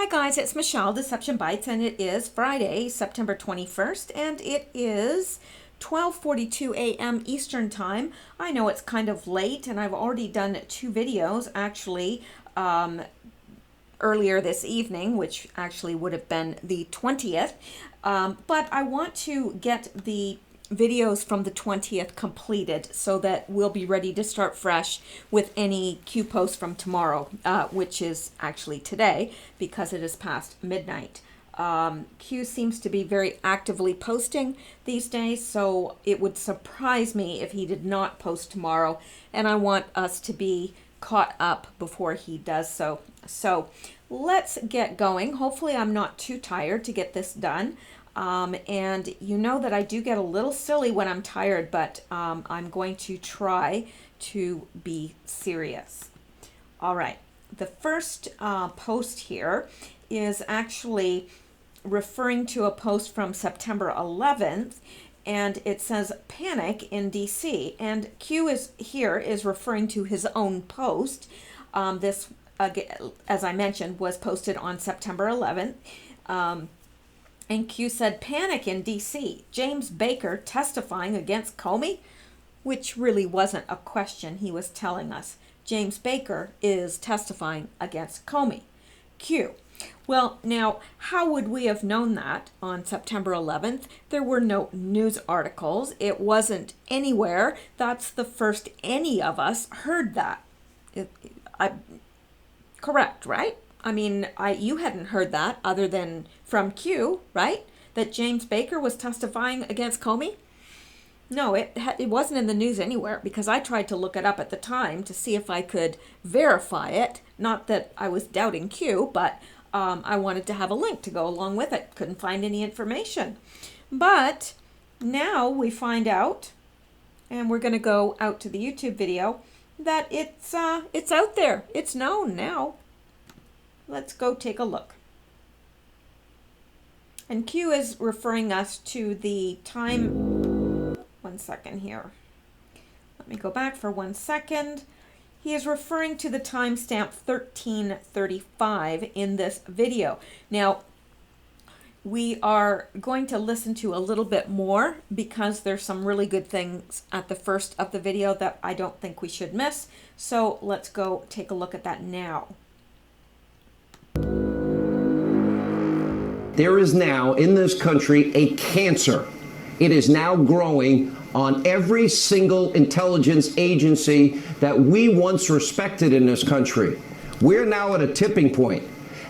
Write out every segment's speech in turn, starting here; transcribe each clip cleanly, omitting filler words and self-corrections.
Hi guys, it's Mishel, Deception Bytes, and it is Friday, September 21st, and it is 12:42 a.m. Eastern Time. I know it's kind of late, and I've already done two videos, actually, earlier this evening, which actually would have been the 20th, but I want to get the videos from the 20th completed so that we'll be ready to start fresh with any Q posts from tomorrow, which is actually today because it is past midnight. Q seems to be very actively posting these days, so it would surprise me if he did not post tomorrow, and I want us to be caught up before he does so. So let's get going. Hopefully I'm not too tired to get this done. And you know that I do get a little silly when I'm tired, but I'm going to try to be serious. All right, the first post here is actually referring to a post from September 11th, and it says panic in DC, and Q is referring to his own post. This, as I mentioned, was posted on September 11th. And Q said, panic in D.C. James Baker testifying against Comey? Which really wasn't a question, he was telling us. James Baker is testifying against Comey. Q. Well, now, how would we have known that on September 11th? There were no news articles. It wasn't anywhere. That's the first any of us heard that. Correct, right? I mean, you hadn't heard that other than from Q, right? That James Baker was testifying against Comey? No, it wasn't in the news anywhere because I tried to look it up at the time to see if I could verify it. Not that I was doubting Q, but I wanted to have a link to go along with it. Couldn't find any information. But now we find out, and we're going to go out to the YouTube video, that it's out there. It's known now. Let's go take a look. And Q is referring us to the time. One second here. Let me go back for 1 second. He is referring to the timestamp 1335 in this video. Now, we are going to listen to a little bit more because there's some really good things at the first of the video that I don't think we should miss. So let's go take a look at that now. There is now in this country a cancer. It is now growing on every single intelligence agency that we once respected in this country. We're now at a tipping point.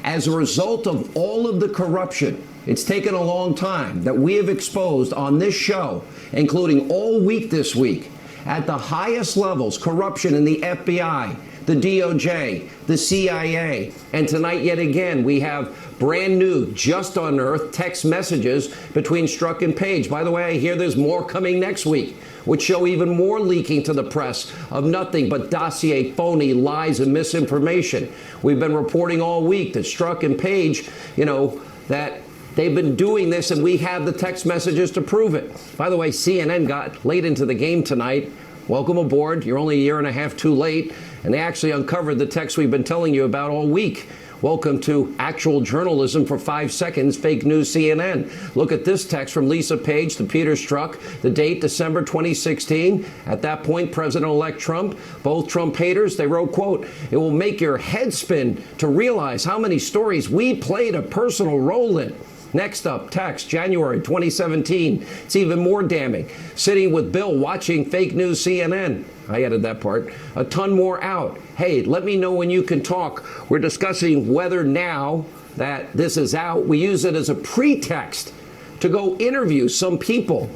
As a result of all of the corruption, it's taken a long time that we have exposed on this show, including all week this week, at the highest levels, corruption in the FBI, the DOJ, the CIA, and tonight yet again we have brand new, just unearthed text messages between Strzok and Page. By the way, I hear there's more coming next week, which show even more leaking to the press of nothing but dossier, phony lies and misinformation. We've been reporting all week that Strzok and Page, that they've been doing this, and we have the text messages to prove it. By the way, CNN got late into the game tonight. Welcome aboard. You're only a year and a half too late. And they actually uncovered the text we've been telling you about all week. Welcome to actual journalism for 5 seconds, fake news CNN. Look at this text from Lisa Page to Peter Strzok, the date December 2016. At that point, President-elect Trump, both Trump haters, they wrote, quote, "It will make your head spin to realize how many stories we played a personal role in." Next up, text, January 2017. It's even more damning. Sitting with Bill watching fake news CNN. I added that part. A ton more out. Hey, let me know when you can talk. We're discussing whether now that this is out, we use it as a pretext to go interview some people.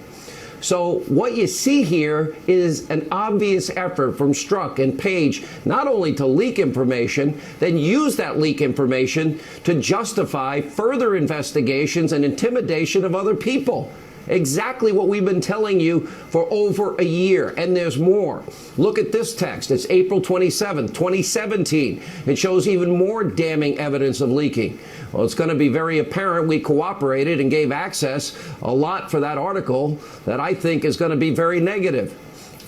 So what you see here is an obvious effort from Strzok and Page not only to leak information, then use that leak information to justify further investigations and intimidation of other people. Exactly what we've been telling you for over a year, and there's more. Look at this text. It's April 27th, 2017. It shows even more damning evidence of leaking. Well, it's going to be very apparent we cooperated and gave access a lot for that article that I think is going to be very negative.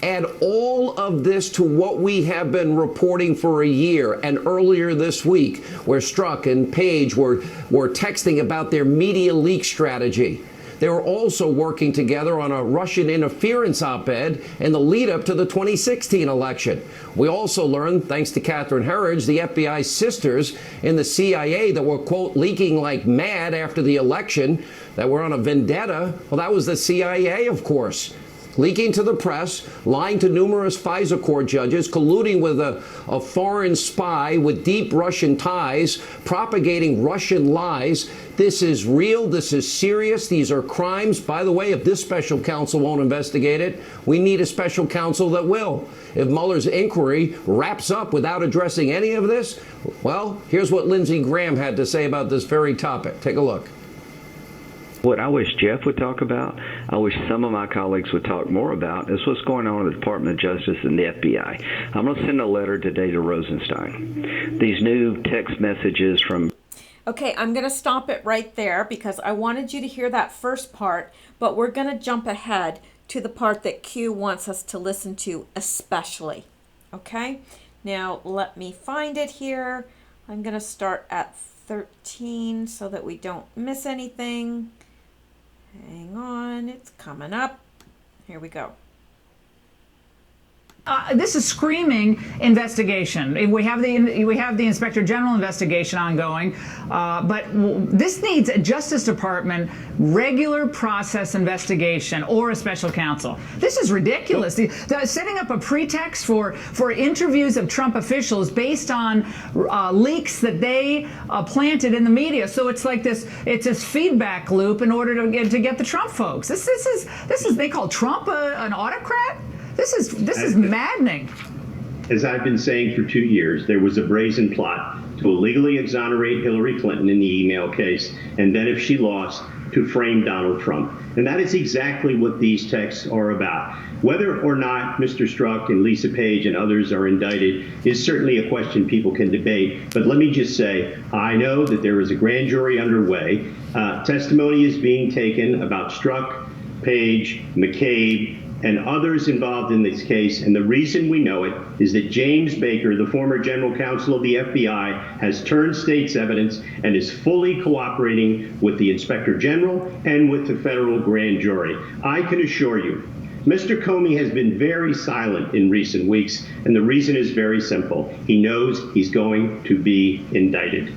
Add all of this to what we have been reporting for a year, and earlier this week, where Strzok and Page were texting about their media leak strategy. They were also working together on a Russian interference op-ed in the lead-up to the 2016 election. We also learned, thanks to Catherine Herridge, the FBI's sisters in the CIA that were, quote, leaking like mad after the election, that were on a vendetta. Well, that was the CIA, of course. Leaking to the press, lying to numerous FISA court judges, colluding with a foreign spy with deep Russian ties, propagating Russian lies. This is real. This is serious. These are crimes. By the way, if this special counsel won't investigate it, we need a special counsel that will. If Mueller's inquiry wraps up without addressing any of this, well, here's what Lindsey Graham had to say about this very topic. Take a look. What I wish Jeff would talk about, I wish some of my colleagues would talk more about, is what's going on in the Department of Justice and the FBI. I'm going to send a letter today to Rosenstein. These new text messages from... Okay, I'm going to stop it right there because I wanted you to hear that first part, but we're going to jump ahead to the part that Q wants us to listen to especially. Okay? Now, let me find it here. I'm going to start at 13 so that we don't miss anything. Hang on, it's coming up. Here we go. This is screaming investigation. We have the Inspector General investigation ongoing, but this needs a Justice Department regular process investigation or a special counsel. This is ridiculous. Setting up a pretext for interviews of Trump officials based on leaks that they planted in the media. So it's like this feedback loop in order to get the Trump folks. This is they call Trump an autocrat. This is maddening. As I've been saying for 2 years, there was a brazen plot to illegally exonerate Hillary Clinton in the email case, and then if she lost, to frame Donald Trump. And that is exactly what these texts are about. Whether or not Mr. Strzok and Lisa Page and others are indicted is certainly a question people can debate. But let me just say, I know that there is a grand jury underway. Testimony is being taken about Strzok, Page, McCabe, and others involved in this case, and the reason we know it is that James Baker, the former general counsel of the FBI, has turned state's evidence and is fully cooperating with the Inspector General and with the federal grand jury. I can assure you, Mr. Comey has been very silent in recent weeks, and the reason is very simple. He knows he's going to be indicted.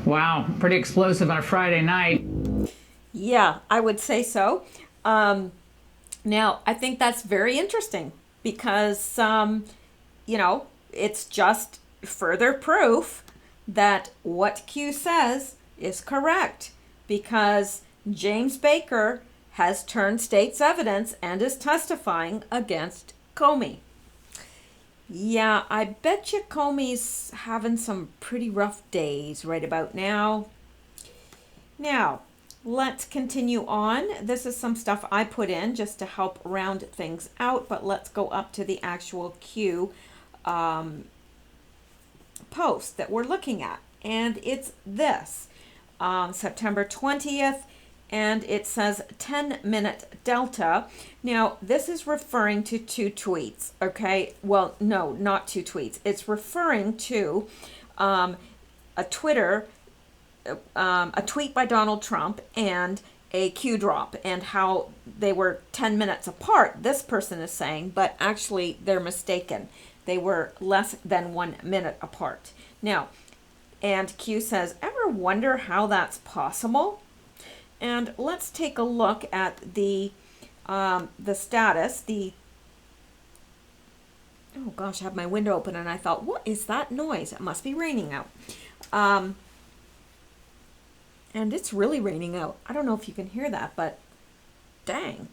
Wow, pretty explosive on a Friday night. Yeah, I would say so. Now, I think that's very interesting because, it's just further proof that what Q says is correct because James Baker has turned state's evidence and is testifying against Comey. Yeah, I bet you Comey's having some pretty rough days right about now. Now, let's continue on. This is some stuff I put in just to help round things out, but let's go up to the actual Q post that we're looking at. And it's this, September 20th, and it says 10-minute Delta. Now, this is referring to two tweets, okay? Well, no, not two tweets. It's referring to a tweet by Donald Trump and a Q drop, and how they were 10 minutes apart, this person is saying, but actually they're mistaken. They were less than 1 minute apart. Now, and Q says, ever wonder how that's possible? And let's take a look at the status, oh gosh, I have my window open and I thought, what is that noise? It must be raining out. And it's really raining out. I don't know if you can hear that, but dang.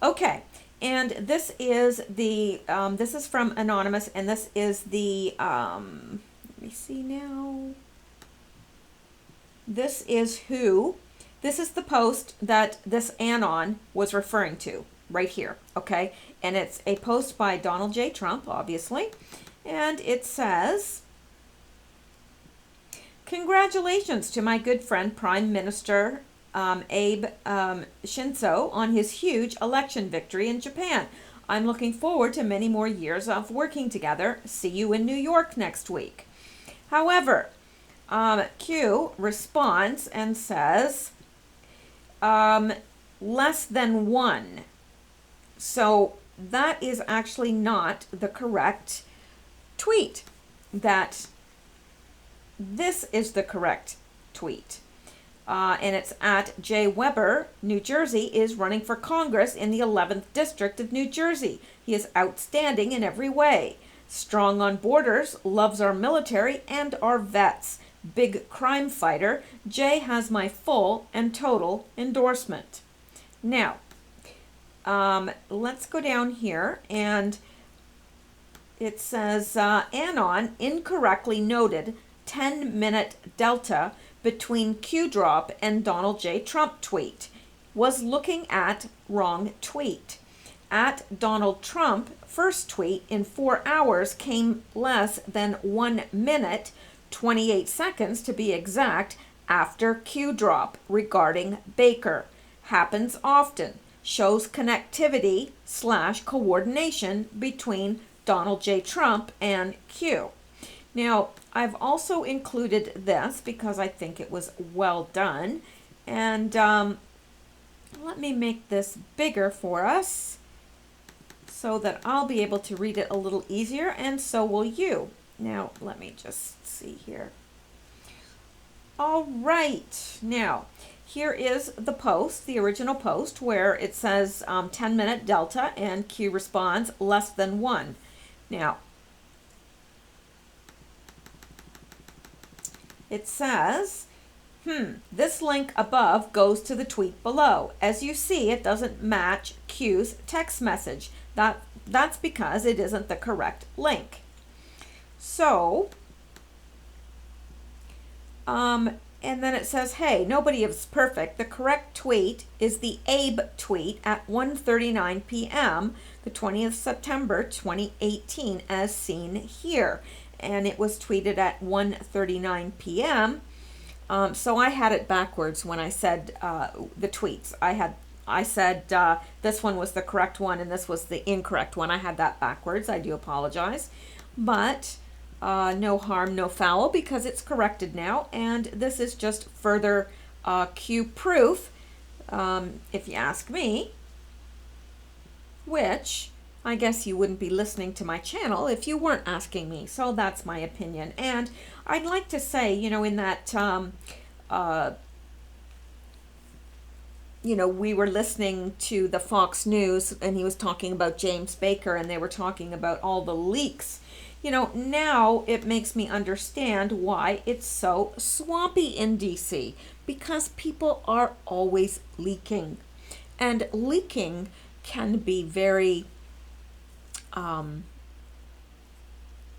Okay, and this is this is from Anonymous, and this is the, let me see now. This is the post that this Anon was referring to right here, okay? And it's a post by Donald J. Trump, obviously, and it says, congratulations to my good friend Prime Minister Abe Shinzo on his huge election victory in Japan. I'm looking forward to many more years of working together. See you in New York next week. However, Q responds and says, less than 1. So that is actually not the correct tweet. This is the correct tweet. And it's at Jay Weber, New Jersey, is running for Congress in the 11th District of New Jersey. He is outstanding in every way. Strong on borders, loves our military and our vets. Big crime fighter. Jay has my full and total endorsement. Now, let's go down here, and it says, Anon incorrectly noted 10-minute delta between Q drop and Donald J. Trump tweet. Was looking at wrong tweet. At Donald Trump, first tweet in 4 hours came less than 1 minute, 28 seconds to be exact, after Q drop regarding Baker. Happens often. Shows connectivity / coordination between Donald J. Trump and Q. Now, I've also included this because I think it was well done. And let me make this bigger for us so that I'll be able to read it a little easier, and so will you. Now, let me just see here. All right. Now, here is the post, the original post, where it says 10-minute delta, and Q responds less than 1. Now, it says, this link above goes to the tweet below. As you see, it doesn't match Q's text message. That's because it isn't the correct link. So, and then it says, hey, nobody is perfect. The correct tweet is the Abe tweet at 1:39 p.m., the 20th September 2018, as seen here. And it was tweeted at 1:39 p.m. So I had it backwards when I said the tweets. I said this one was the correct one and this was the incorrect one. I had that backwards. I do apologize. But no harm, no foul, because it's corrected now. And this is just further Q proof, if you ask me, which I guess you wouldn't be listening to my channel if you weren't asking me. So that's my opinion. And I'd like to say, in that, we were listening to the Fox News and he was talking about James Baker and they were talking about all the leaks. Now it makes me understand why it's so swampy in DC, because people are always leaking. And leaking can be very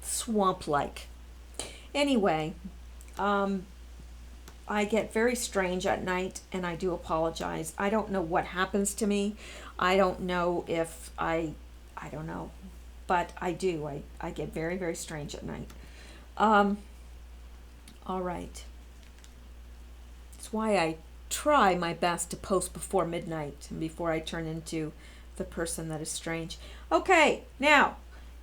swamp-like. Anyway, I get very strange at night, and I do apologize. I don't know what happens to me. I don't know if I don't know, but I do. I get very, very strange at night. All right. That's why I try my best to post before midnight and before I turn into the person that is strange. Okay, now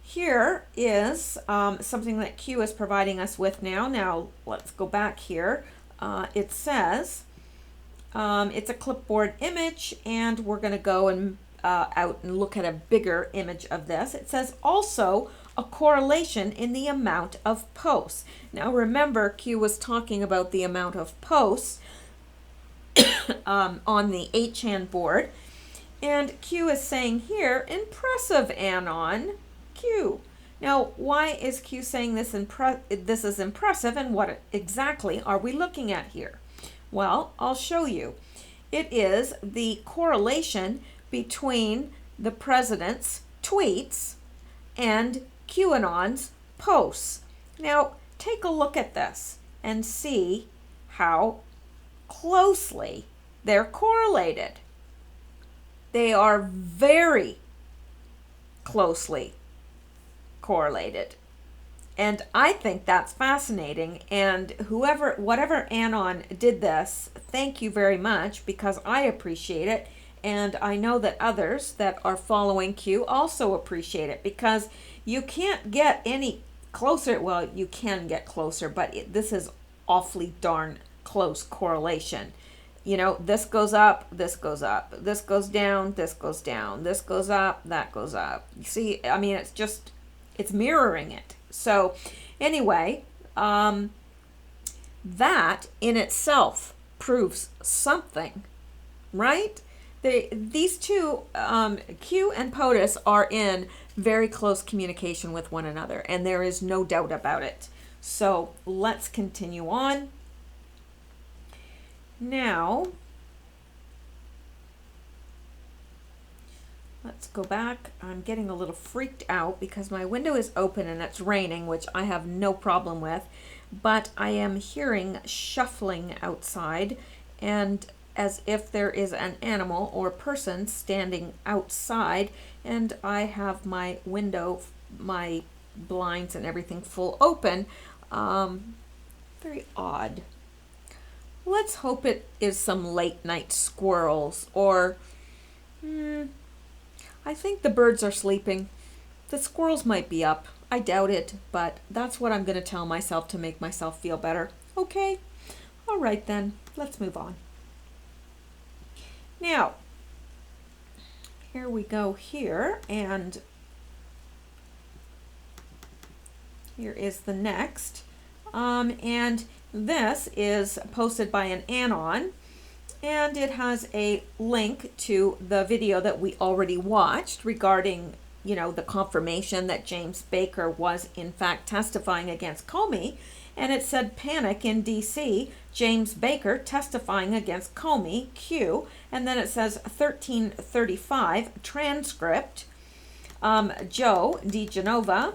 here is something that Q is providing us with now. Now let's go back here. It says it's a clipboard image, and we're going to go and out and look at a bigger image of this. It says also a correlation in the amount of posts. Now remember, Q was talking about the amount of posts on the 8chan board. And Q is saying here, impressive, Anon. Q. Now, why is Q saying this is impressive, and what exactly are we looking at here? Well, I'll show you. It is the correlation between the president's tweets and QAnon's posts. Now, take a look at this and see how closely they're correlated. They are very closely correlated. And I think that's fascinating. And whatever Anon did this, thank you very much, because I appreciate it. And I know that others that are following Q also appreciate it, because you can't get any closer. Well, you can get closer, but this is awfully darn close correlation. You know, this goes up, this goes up, this goes down, this goes down, this goes up, that goes up. You see, I mean, it's mirroring it. So anyway, that in itself proves something, right? These two, Q and POTUS, are in very close communication with one another, and there is no doubt about it. So let's continue on. Now, let's go back. I'm getting a little freaked out because my window is open and it's raining, which I have no problem with, but I am hearing shuffling outside, and as if there is an animal or person standing outside, and I have my window, my blinds and everything full open. Very odd. Let's hope it is some late night squirrels, or I think the birds are sleeping. The squirrels might be up. I doubt it, but that's what I'm going to tell myself to make myself feel better. Okay? All right then, let's move on. Now, here we go here, and here is the next. And this is posted by an Anon, and it has a link to the video that we already watched regarding, you know, the confirmation that James Baker was in fact testifying against Comey. And it said, panic in D.C., James Baker testifying against Comey, Q. And then it says 1335 transcript, Joe DiGenova.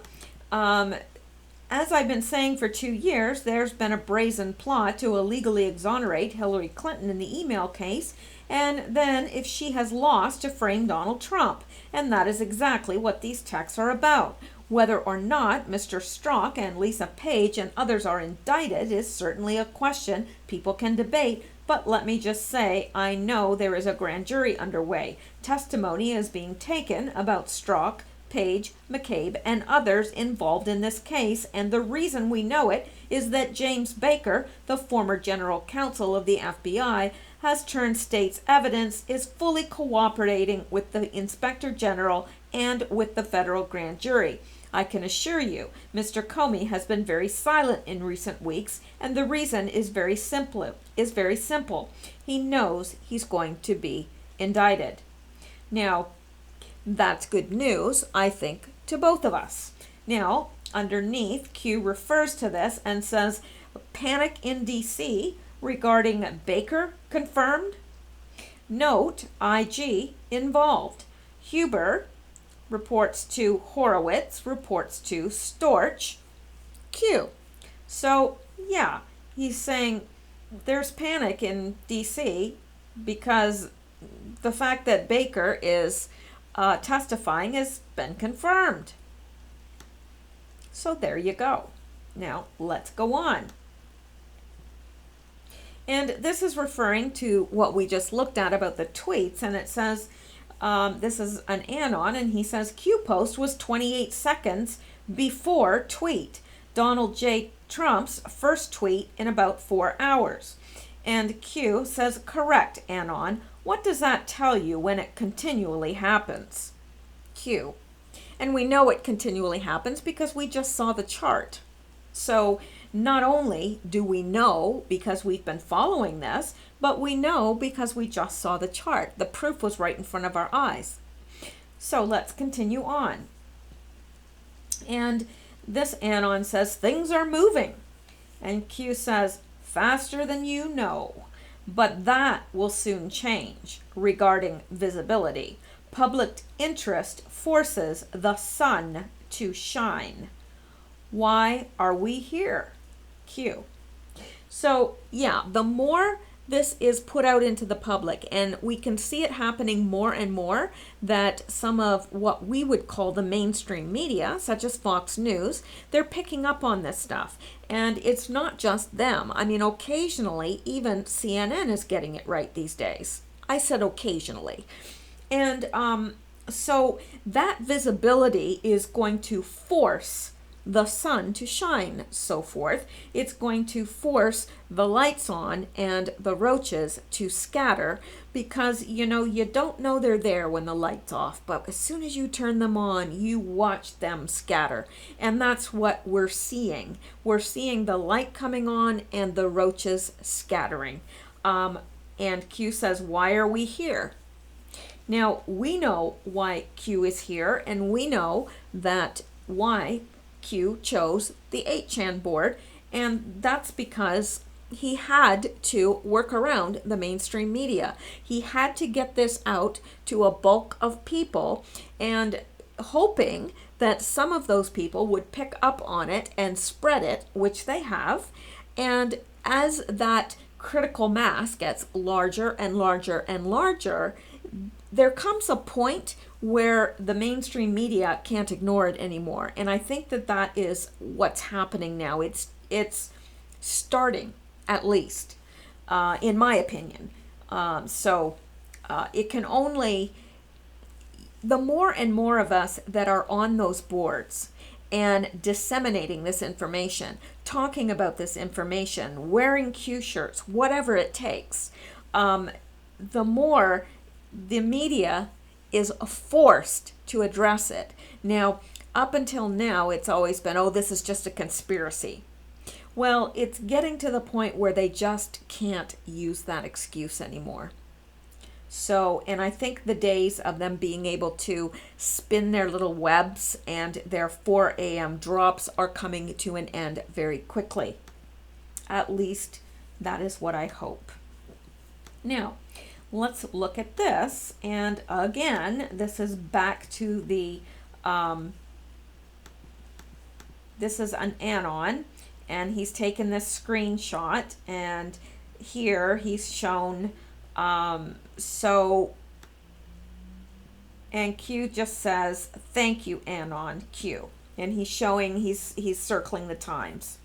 As I've been saying for 2 years, there's been a brazen plot to illegally exonerate Hillary Clinton in the email case, and then, if she has lost, to frame Donald Trump. And that is exactly what these texts are about. Whether or not Mr. Strzok and Lisa Page and others are indicted is certainly a question people can debate, but let me just say, I know there is a grand jury underway. Testimony is being taken about Strzok, Page, McCabe, and others involved in this case, and the reason we know it is that James Baker, the former general counsel of the FBI, has turned state's evidence, is fully cooperating with the Inspector General and with the federal grand jury. I can assure you, Mr. Comey has been very silent in recent weeks, and the reason is very simple. He knows he's going to be indicted. Now, that's good news, I think, to both of us. Now, underneath, Q refers to this and says, panic in D.C. regarding Baker confirmed. Note, IG involved. Huber reports to Horowitz, reports to Storch, Q. So, yeah, he's saying there's panic in D.C. because the fact that Baker is testifying has been confirmed. So there you go. Now let's go on. And this is referring to what we just looked at about the tweets, and it says, this is an Anon, and he says Q post was 28 seconds before tweet. Donald J. Trump's first tweet in about 4 hours. And Q says, correct, Anon. What does that tell you when it continually happens? Q. And we know it continually happens because we just saw the chart. So not only do we know because we've been following this, but we know because we just saw the chart. The proof was right in front of our eyes. So let's continue on. And this Anon says, things are moving. And Q says, faster than you know. But that will soon change regarding visibility. Public interest forces the sun to shine. Why are we here? Q. So, yeah, the more this is put out into the public, and we can see it happening more and more, that some of what we would call the mainstream media, such as Fox News, they're picking up on this stuff. And it's not just them. I mean, occasionally, even CNN is getting it right these days. I said occasionally. And so that visibility is going to force the sun to shine, so forth. It's going to force the lights on and the roaches to scatter, because you don't know they're there when the light's off, but as soon as you turn them on, you watch them scatter. And that's what we're seeing. We're seeing the light coming on and the roaches scattering. And Q says, why are we here? Now, we know why Q is here, and we know that why Q chose the 8chan board, and that's because he had to work around the mainstream media. He had to get this out to a bulk of people, and hoping that some of those people would pick up on it and spread it, which they have. And as that critical mass gets larger and larger and larger, there comes a point where the mainstream media can't ignore it anymore. And I think that is what's happening now. It's starting, at least, in my opinion. It can only, the more and more of us that are on those boards and disseminating this information, talking about this information, wearing Q shirts, whatever it takes, the more the media is forced to address it. Now, up until now, it's always been, oh, this is just a conspiracy. Well, it's getting to the point where they just can't use that excuse anymore. So, and I think the days of them being able to spin their little webs and their 4 a.m. drops are coming to an end very quickly. At least that is what I hope. Now, let's look at this. And again, this is back to the, this is an anon, and he's taken this screenshot, and here he's shown, and Q just says, thank you, Anon, Q. And he's showing, he's circling the times.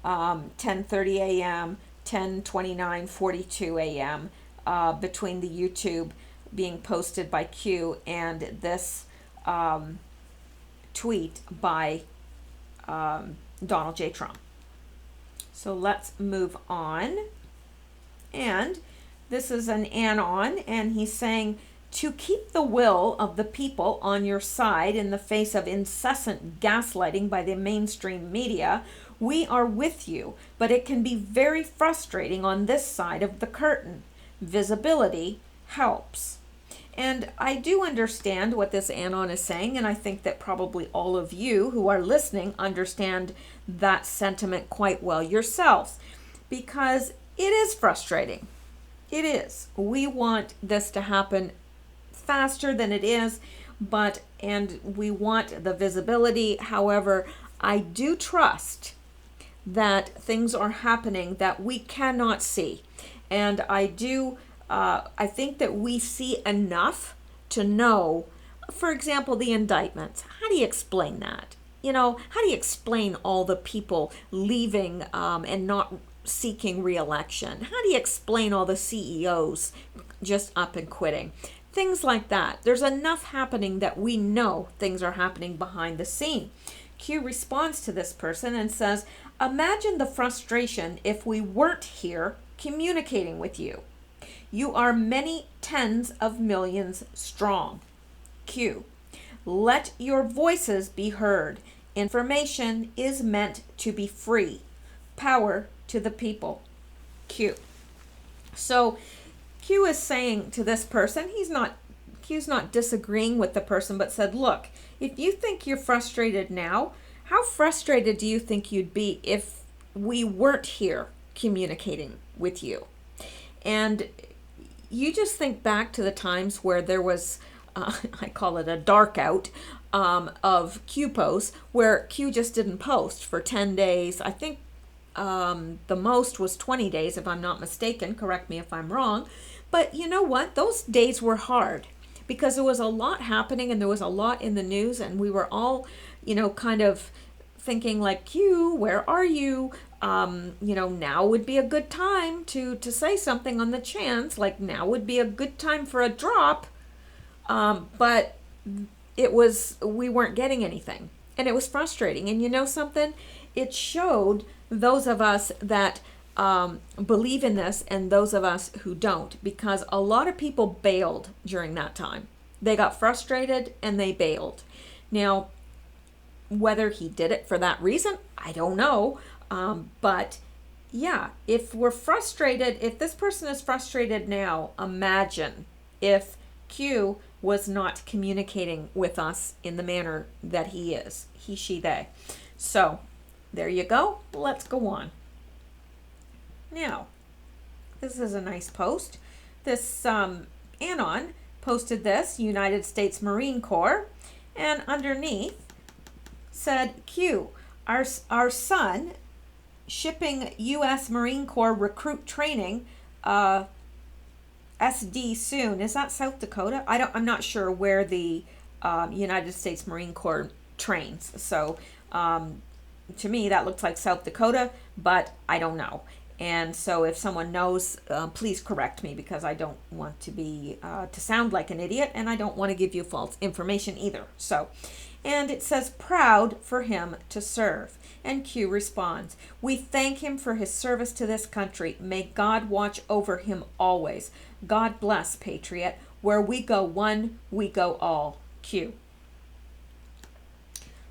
10:30 a.m., 10:29, 42 a.m., between the YouTube being posted by Q and this tweet by Donald J. Trump. So let's move on. And this is an anon, and he's saying, to keep the will of the people on your side in the face of incessant gaslighting by the mainstream media, we are with you, but it can be very frustrating on this side of the curtain. Visibility helps. And I do understand what this anon is saying, and I think that probably all of you who are listening understand that sentiment quite well yourselves, because it is frustrating. It is. We want this to happen faster than it is, and we want the visibility. However, I do trust that things are happening that we cannot see. And I think that we see enough to know, for example, the indictments. How do you explain that? How do you explain all the people leaving and not seeking re-election? How do you explain all the CEOs just up and quitting? Things like that. There's enough happening that we know things are happening behind the scene. Q responds to this person and says, imagine the frustration if we weren't here communicating with you. You are many tens of millions strong. Q, let your voices be heard. Information is meant to be free. Power to the people. Q. So Q is saying to this person, Q's not disagreeing with the person, but said, look, if you think you're frustrated now, how frustrated do you think you'd be if we weren't here communicating with you? And you just think back to the times where there was, I call it a dark out of Q posts, where Q just didn't post for 10 days. I think the most was 20 days, if I'm not mistaken. Correct me if I'm wrong. But you know what? Those days were hard because there was a lot happening and there was a lot in the news, and we were all, kind of thinking like, Q, where are you? now would be a good time to say something on the chance, like now would be a good time for a drop. But we weren't getting anything. And it was frustrating. And you know something? It showed those of us that believe in this and those of us who don't, because a lot of people bailed during that time. They got frustrated and they bailed. Now, whether he did it for that reason, I don't know. But yeah, if we're frustrated, if this person is frustrated now, imagine if Q was not communicating with us in the manner that he is. He, she, they. So there you go. Let's go on. Now, this is a nice post. This Anon posted this, United States Marine Corps, and underneath said, Q, our son shipping U.S. Marine Corps recruit training SD soon. Is that South Dakota? I'm not sure where the United States Marine Corps trains. So to me, that looks like South Dakota, but I don't know. And so if someone knows, please correct me, because I don't want to be to sound like an idiot, and I don't want to give you false information either. So, and it says, proud for him to serve. And Q responds, we thank him for his service to this country. May God watch over him always. God bless, Patriot. Where we go one, we go all. Q.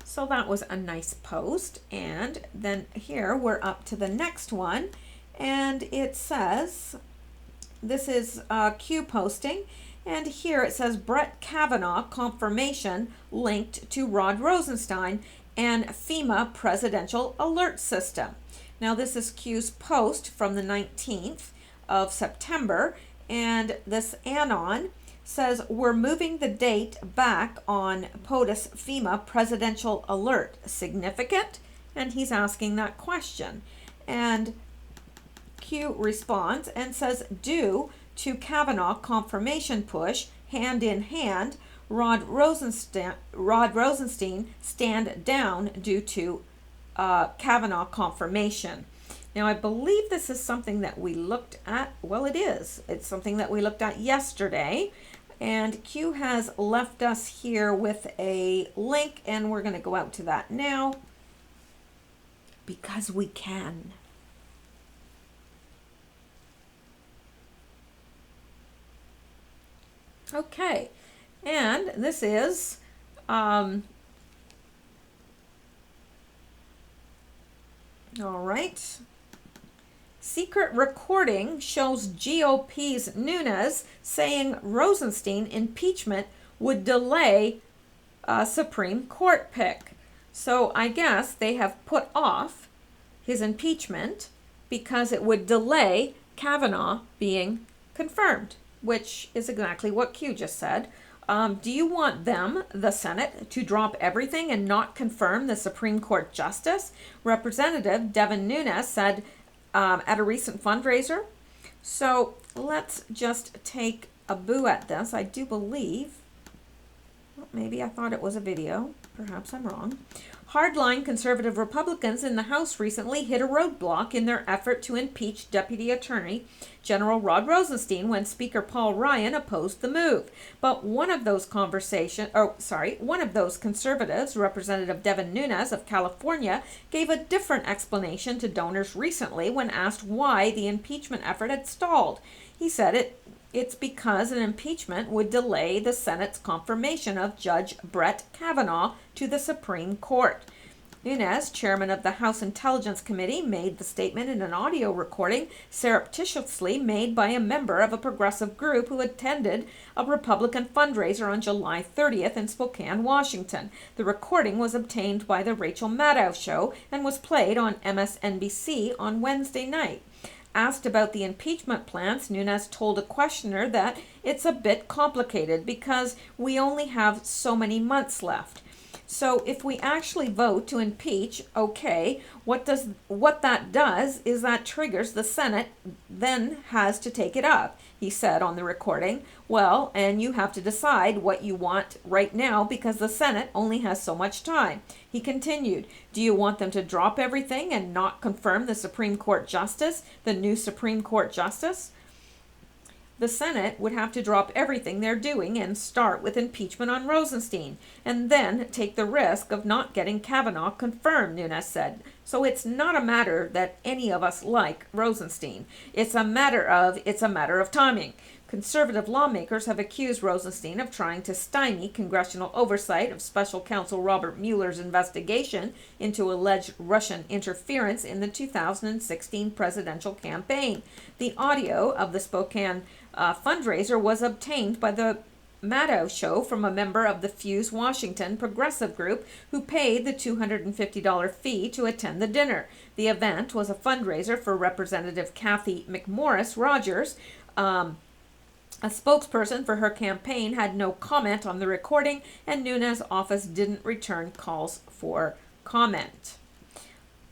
So that was a nice post. And then here we're up to the next one. And it says, this is Q posting. And here it says Brett Kavanaugh confirmation linked to Rod Rosenstein and FEMA presidential alert system. Now this is Q's post from the 19th of September, and this Anon says we're moving the date back on POTUS FEMA presidential alert. Significant? And he's asking that question. And Q responds and says, due to Kavanaugh confirmation push, hand in hand, Rod Rosenstein stand down due to Kavanaugh confirmation. Now, I believe this is something that we looked at. Well, it is. It's something that we looked at yesterday. And Q has left us here with a link, and we're going to go out to that now because we can. Okay. And this is all right. Secret recording shows GOP's Nunes saying Rosenstein impeachment would delay Supreme Court pick. So I guess they have put off his impeachment because it would delay Kavanaugh being confirmed, which is exactly what Q just said. Do you want them, the Senate, to drop everything and not confirm the Supreme Court justice? Representative Devin Nunes said at a recent fundraiser. So let's just take a boo at this. I do believe, well, maybe I thought it was a video. Perhaps I'm wrong. Hardline conservative Republicans in the House recently hit a roadblock in their effort to impeach Deputy Attorney General Rod Rosenstein when Speaker Paul Ryan opposed the move. But one of those conservatives, Representative Devin Nunes of California, gave a different explanation to donors recently when asked why the impeachment effort had stalled. He said it's because an impeachment would delay the Senate's confirmation of Judge Brett Kavanaugh to the Supreme Court. Nunes, chairman of the House Intelligence Committee, made the statement in an audio recording surreptitiously made by a member of a progressive group who attended a Republican fundraiser on July 30th in Spokane, Washington. The recording was obtained by The Rachel Maddow Show and was played on MSNBC on Wednesday night. Asked about the impeachment plans, Nunes told a questioner that it's a bit complicated because we only have so many months left. So if we actually vote to impeach, okay, what that does is that triggers the Senate then has to take it up. He said on the recording, well, and you have to decide what you want right now because the Senate only has so much time. He continued, do you want them to drop everything and not confirm the Supreme Court justice, the new Supreme Court justice? The Senate would have to drop everything they're doing and start with impeachment on Rosenstein, and then take the risk of not getting Kavanaugh confirmed, Nunes said. So it's not a matter that any of us like Rosenstein. It's a matter of timing. Conservative lawmakers have accused Rosenstein of trying to stymie congressional oversight of Special Counsel Robert Mueller's investigation into alleged Russian interference in the 2016 presidential campaign. The audio of the Spokane fundraiser was obtained by the Maddow Show from a member of the Fuse Washington progressive group who paid the $250 fee to attend the dinner. The event was a fundraiser for Representative Kathy McMorris Rogers. A spokesperson for her campaign had no comment on the recording, and Nunes' office didn't return calls for comment.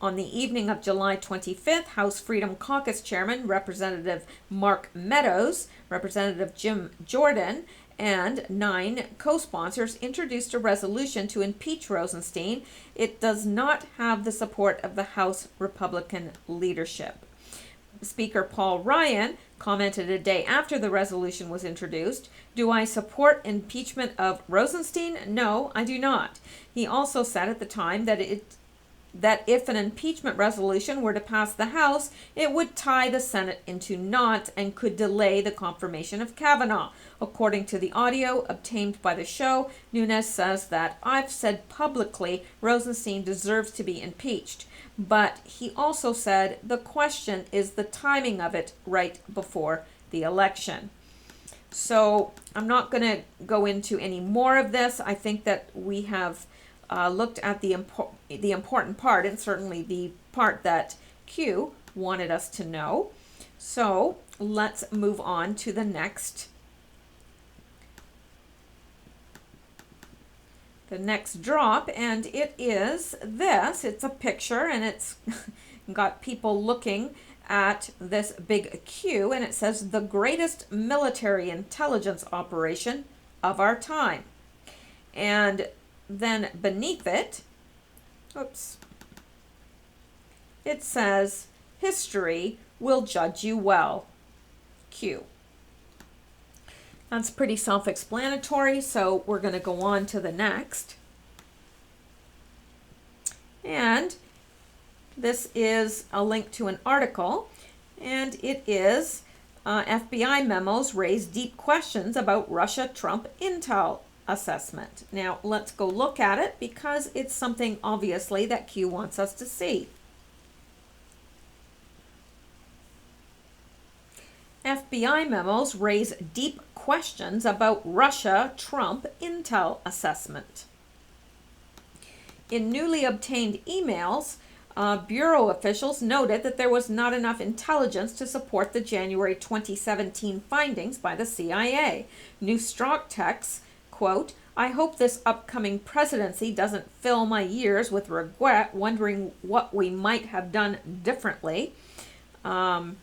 On the evening of July 25th, House Freedom Caucus Chairman Representative Mark Meadows, Representative Jim Jordan, and 9 co-sponsors introduced a resolution to impeach Rosenstein. It does not have the support of the House Republican leadership. Speaker Paul Ryan commented a day after the resolution was introduced, do I support impeachment of Rosenstein? No, I do not. He also said at the time that if an impeachment resolution were to pass the House, it would tie the Senate into knots and could delay the confirmation of Kavanaugh. According to the audio obtained by the show, Nunes says that I've said publicly Rosenstein deserves to be impeached. But he also said the question is the timing of it right before the election. So I'm not going to go into any more of this. I think that we have looked at the important part, and certainly the part that Q wanted us to know. So let's move on to the next drop, and it is this. It's a picture, and it's got people looking at this big Q, and it says the greatest military intelligence operation of our time. And then beneath it, it says history will judge you well, Q. That's pretty self-explanatory, so we're going to go on to the next. And this is a link to an article, and it is FBI memos raise deep questions about Russia-Trump intel assessment. Now, let's go look at it because it's something, obviously, that Q wants us to see. FBI memos raise deep questions about Russia-Trump intel assessment. In newly obtained emails, Bureau officials noted that there was not enough intelligence to support the January 2017 findings by the CIA. New Strzok texts, quote, I hope this upcoming presidency doesn't fill my years with regret, wondering what we might have done differently. The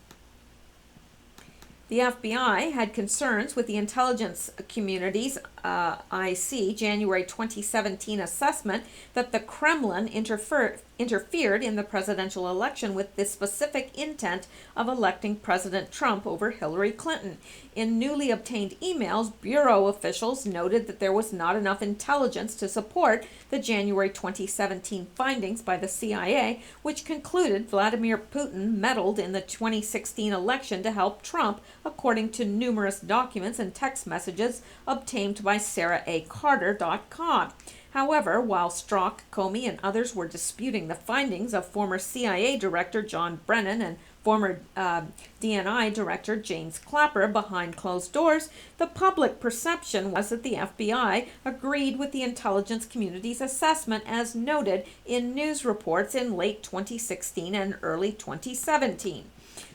FBI had concerns with the intelligence community's IC January 2017 assessment that the Kremlin interfered in the presidential election with the specific intent of electing President Trump over Hillary Clinton. In newly obtained emails, Bureau officials noted that there was not enough intelligence to support the January 2017 findings by the CIA, which concluded Vladimir Putin meddled in the 2016 election to help Trump, according to numerous documents and text messages obtained by SarahACarter.com. However, while Strzok, Comey, and others were disputing the findings of former CIA Director John Brennan and former DNI Director James Clapper behind closed doors, the public perception was that the FBI agreed with the intelligence community's assessment as noted in news reports in late 2016 and early 2017.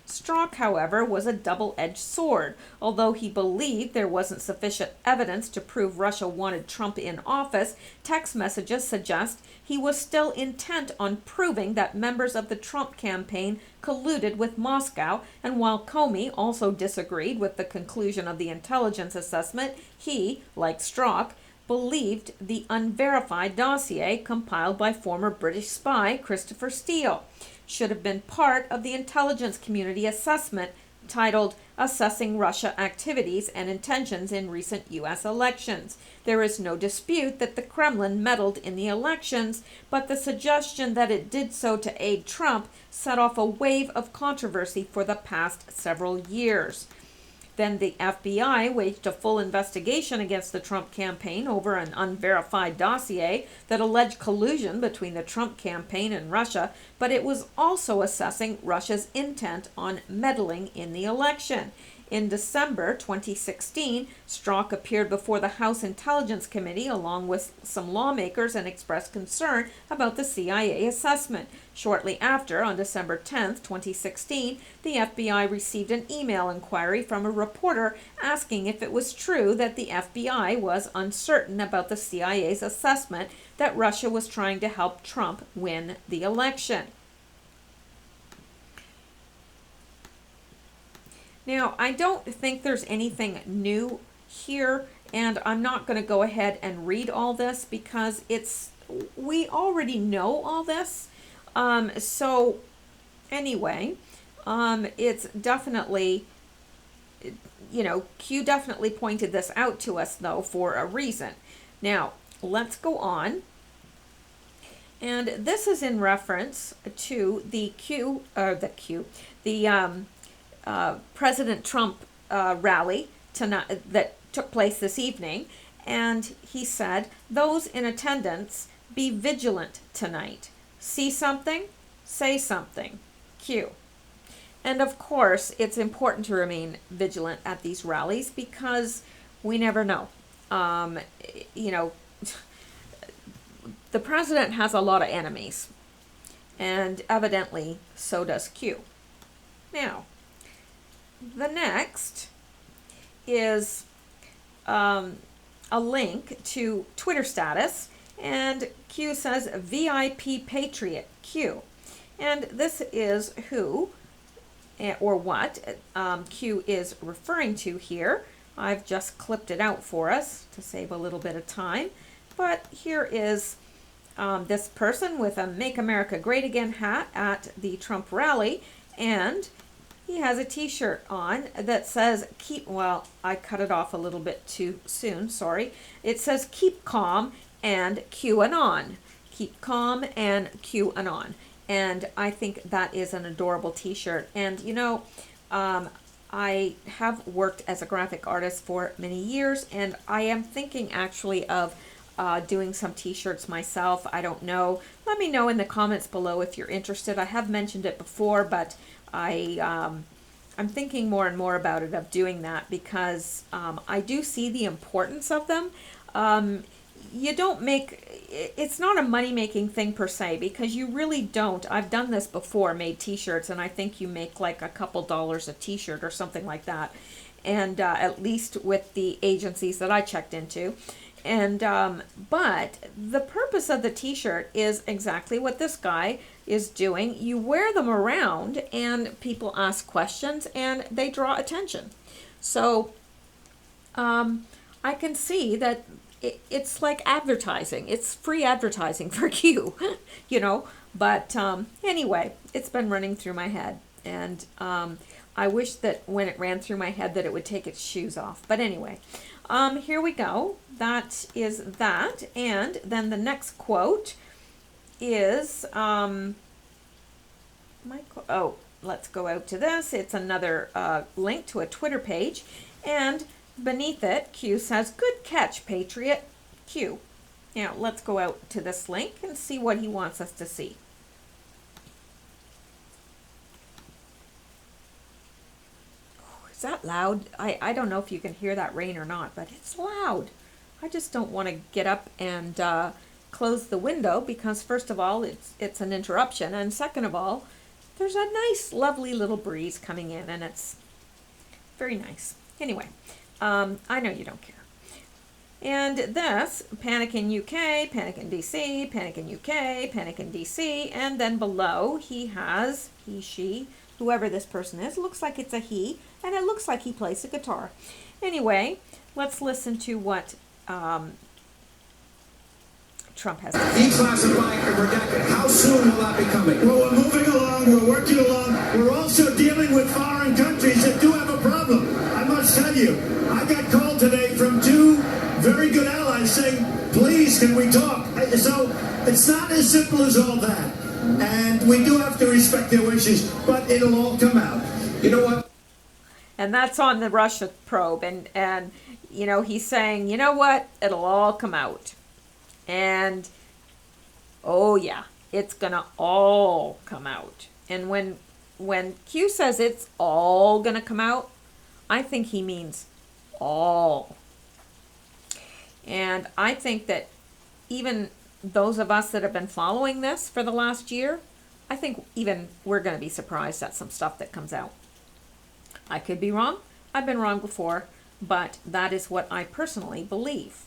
Strzok, however, was a double-edged sword. Although he believed there wasn't sufficient evidence to prove Russia wanted Trump in office, text messages suggest he was still intent on proving that members of the Trump campaign colluded with Moscow, and while Comey also disagreed with the conclusion of the intelligence assessment, he, like Strzok, believed the unverified dossier compiled by former British spy Christopher Steele should have been part of the intelligence community assessment titled Assessing Russia Activities and Intentions in Recent U.S. Elections. There is no dispute that the Kremlin meddled in the elections, but the suggestion that it did so to aid Trump set off a wave of controversy for the past several years. Then the FBI waged a full investigation against the Trump campaign over an unverified dossier that alleged collusion between the Trump campaign and Russia, but it was also assessing Russia's intent on meddling in the election. In December 2016, Strzok appeared before the House Intelligence Committee along with some lawmakers and expressed concern about the CIA assessment. Shortly after, on December 10, 2016, the FBI received an email inquiry from a reporter asking if it was true that the FBI was uncertain about the CIA's assessment that Russia was trying to help Trump win the election. Now, I don't think there's anything new here, and I'm not going to go ahead and read all this because we already know all this. So anyway, it's definitely, Q definitely pointed this out to us though for a reason. Now, let's go on. And this is in reference to the President Trump rally tonight that took place this evening, and he said, "Those in attendance, be vigilant tonight. See something? Say something. Q." And of course, it's important to remain vigilant at these rallies because we never know. The president has a lot of enemies, and evidently so does Q. Now, the next is a link to Twitter status, and Q says VIP Patriot Q. And this is who or what Q is referring to here. I've just clipped it out for us to save a little bit of time. But here is this person with a Make America Great Again hat at the Trump rally, and he has a t-shirt on that says I cut it off a little bit too soon, sorry. It says keep calm and QAnon. Keep calm and QAnon. And I think that is an adorable t-shirt. And I have worked as a graphic artist for many years, and I am thinking actually of doing some t-shirts myself. I don't know. Let me know in the comments below if you're interested. I have mentioned it before, but I'm thinking more and more about it, of doing that, because I do see the importance of them. It's not a money-making thing per se, because you really don't. I've done this before, made t-shirts, and I think you make like a couple dollars a t-shirt or something like that. And at least with the agencies that I checked into. And but the purpose of the t-shirt is exactly what this guy is doing. You wear them around and people ask questions and they draw attention. So I can see that it's like advertising. It's free advertising for Q, But anyway, it's been running through my head. And I wish that when it ran through my head that it would take its shoes off. But anyway, here we go. That is that. And then the next quote is, let's go out to this. It's another link to a Twitter page. And beneath it, Q says, "Good catch, Patriot." Q. Now, let's go out to this link and see what he wants us to see. Is that loud? I don't know if you can hear that rain or not, but it's loud. I just don't want to get up and close the window because, first of all, it's an interruption, and second of all, there's a nice, lovely little breeze coming in, and it's very nice. Anyway, I know you don't care. And this, panic in UK, panic in DC, panic in UK, panic in DC, and then below he has, he, she, whoever this person is, looks like it's a he, and it looks like he plays the guitar. Anyway, let's listen to what Trump has to say. Declassifying and redacted. How soon will that be coming? Well, we're moving along, we're working along. We're also dealing with foreign countries that do have a problem. I must tell you, I got called today from two very good allies saying, please, can we talk? So it's not as simple as all that. And we do have to respect their wishes, but it'll all come out. You know what? And that's on the Russia probe. And you know, he's saying, you know what? It'll all come out. And, oh yeah, it's gonna all come out. And when Q says it's all gonna come out, I think he means all. And I think that even those of us that have been following this for the last year, I think even we're going to be surprised at some stuff that comes out. I could be wrong. I've been wrong before, but that is what I personally believe.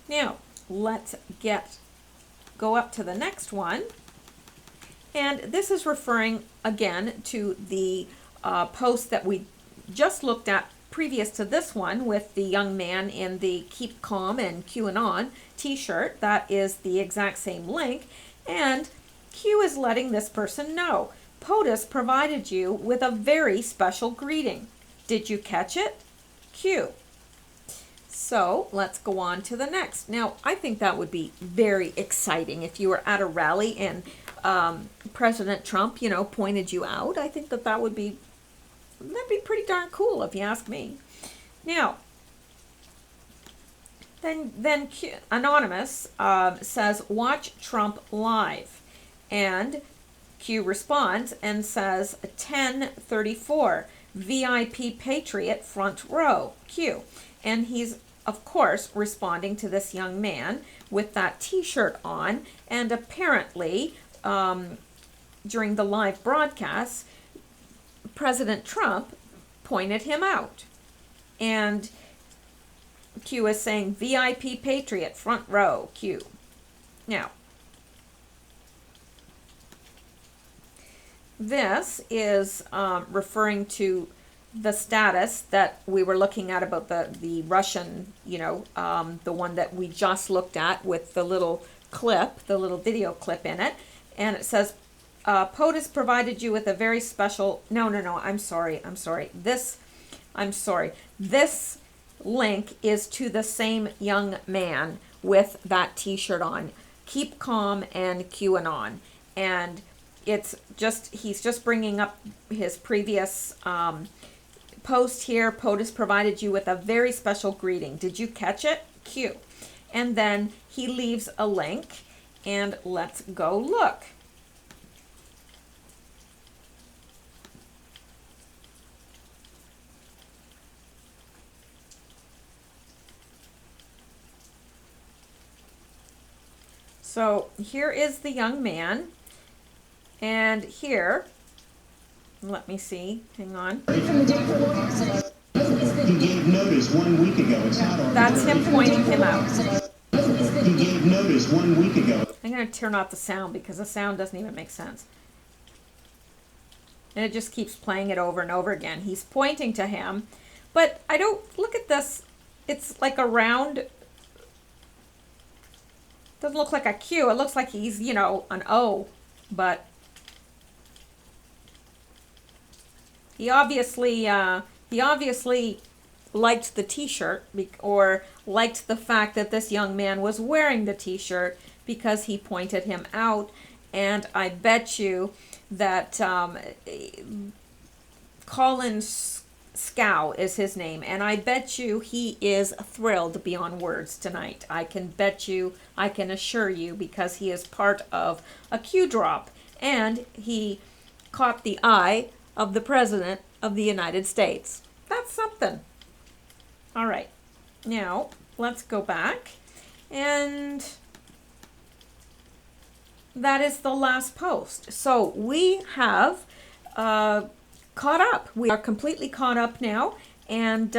Now, let's go up to the next one. And this is referring again to the post that we just looked at previous to this one with the young man in the Keep Calm and QAnon t-shirt. That is the exact same link. And Q is letting this person know, POTUS provided you with a very special greeting. Did you catch it? Q. So let's go on to the next. Now, I think that would be very exciting if you were at a rally and President Trump, you know, pointed you out. I think that would be that'd be pretty darn cool if you ask me. Now, then Q, Anonymous says, watch Trump live. And Q responds and says, 1034, VIP Patriot front row, Q. And he's, of course, responding to this young man with that t-shirt on. And apparently, during the live broadcast, President Trump pointed him out. And Q is saying, VIP Patriot, front row, Q. Now, this is referring to the status that we were looking at about the Russian, you know, the one that we just looked at with the little clip, the little video clip in it. And it says, POTUS provided you with a very special, no, I'm sorry. This link is to the same young man with that t-shirt on. Keep Calm and QAnon. And it's just, he's just bringing up his previous post here. POTUS provided you with a very special greeting. Did you catch it? Q. And then he leaves a link, and let's go look. So here is the young man, and here, let me see, hang on. He gave notice 1 week ago. It's not arbitrary. That's him pointing him out. He gave notice 1 week ago. I'm going to turn off the sound because the sound doesn't even make sense. And it just keeps playing it over and over again. He's pointing to him, but I don't, look at this, it's like a round. Doesn't look like a Q. It looks like he's, you know, an O, but he obviously liked the t-shirt or liked the fact that this young man was wearing the t-shirt because he pointed him out. And I bet you that Colin Scow is his name, and I bet you he is thrilled beyond words tonight. I can assure you, because he is part of a Q drop, and he caught the eye of the President of the United States. That's something. All right, now let's go back, and that is the last post. So we have caught up. We are completely caught up now. And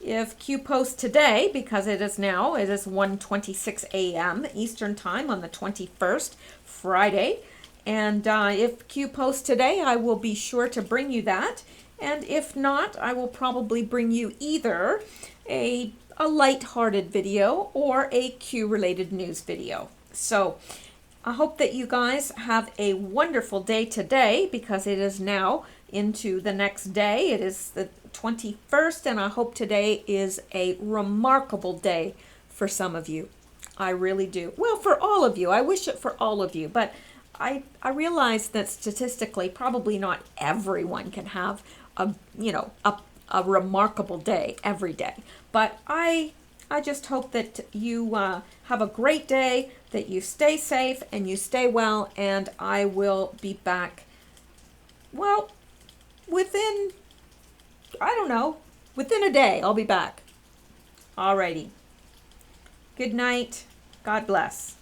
if Q posts today, because it is 1:26 a.m. Eastern Time on the 21st, Friday. And if Q posts today, I will be sure to bring you that. And if not, I will probably bring you either a light-hearted video or a Q-related news video. So I hope that you guys have a wonderful day today, because it is now into the next day. It is the 21st, and I hope today is a remarkable day for some of you. I really do. Well, for all of you. I wish it for all of you, but I realize that statistically probably not everyone can have a remarkable day every day. But I just hope that you have a great day, that you stay safe and you stay well, and I will be back, well, within a day. I'll be back. Alrighty. Good night. God bless.